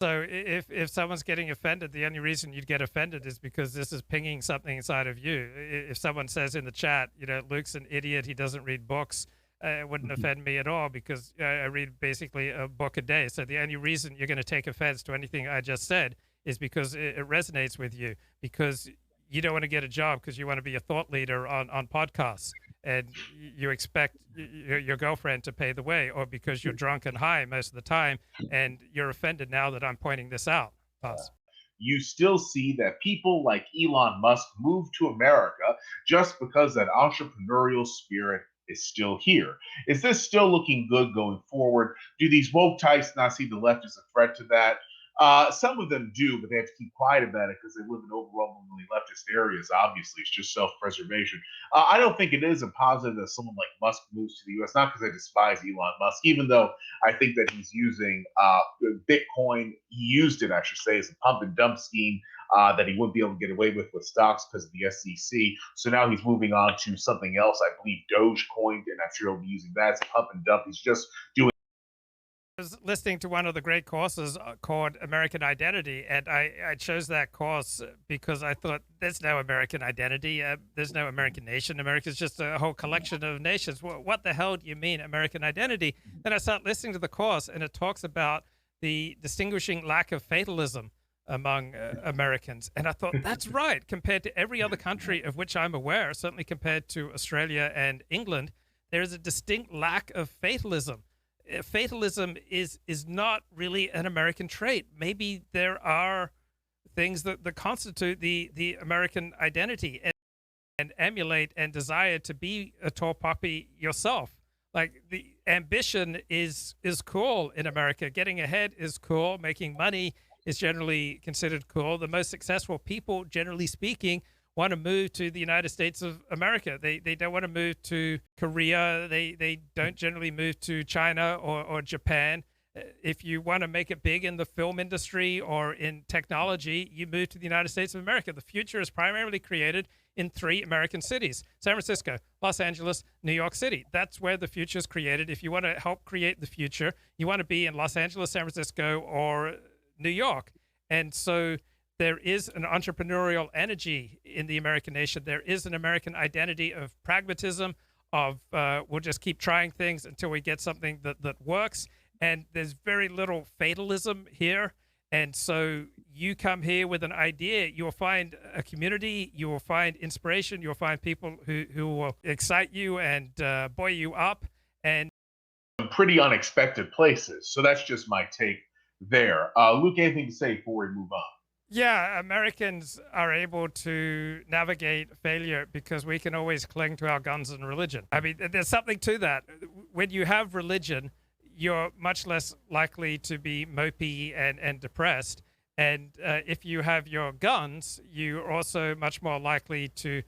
So if someone's getting offended, the only reason you'd get offended is because this is pinging something inside of you. If someone says in the chat, Luke's an idiot, he doesn't read books, it wouldn't Mhm. offend me at all because I read basically a book a day. So the only reason you're going to take offense to anything I just said is because it resonates with you, because you don't want to get a job because you want to be a thought leader on podcasts, and you expect your girlfriend to pay the way, or because you're drunk and high most of the time and you're offended now that I'm pointing this out. Thus, You still see that people like Elon Musk move to America just because that entrepreneurial spirit is still here. Is this still looking good going forward? Do these woke types not see the left as a threat to that? Some of them do, but they have to keep quiet about it because they live in overwhelmingly leftist areas. Obviously, it's just self-preservation. I don't think it is a positive that someone like Musk moves to the U.S. Not because I despise Elon Musk, even though I think that he's using Bitcoin. He used it, I should say, as a pump and dump scheme that he wouldn't be able to get away with stocks because of the SEC. So now he's moving on to something else. I believe Dogecoin, and I'm sure he'll be using that as a pump and dump. He's just doing. I was listening to one of the great courses called American Identity, and I chose that course because I thought there's no American identity, there's no American nation. America's just a whole collection of nations. What the hell do you mean American identity? Then I start listening to the course, and it talks about the distinguishing lack of fatalism among Americans. And I thought, that's right, compared to every other country of which I'm aware, certainly compared to Australia and England, there is a distinct lack of fatalism. Fatalism is not really an American trait. Maybe there are things that constitute the American identity and emulate and desire to be a tall poppy yourself. Like the ambition is cool in America. Getting ahead is cool. Making money is generally considered cool. The most successful people, generally speaking, want to move to the United States of America. They don't want to move to Korea. They don't generally move to China or Japan. If you want to make it big in the film industry or in technology, you move to the United States of America. The future is primarily created in three American cities: San Francisco, Los Angeles, New York City. That's where the future is created. If you want to help create the future, you want to be in Los Angeles, San Francisco, or New York. And so there is an entrepreneurial energy in the American nation. There is an American identity of pragmatism, of we'll just keep trying things until we get something that works. And there's very little fatalism here. And so you come here with an idea, you will find a community, you will find inspiration, you'll find people who will excite you and buoy you up. And Pretty unexpected places. So that's just my take there. Luke, anything to say before we move on? yeah, Americans are able to navigate failure because we can always cling to our guns and religion. I mean, there's something to that. When you have religion, you're much less likely to be mopey and depressed. And if you have your guns, you're also much more likely to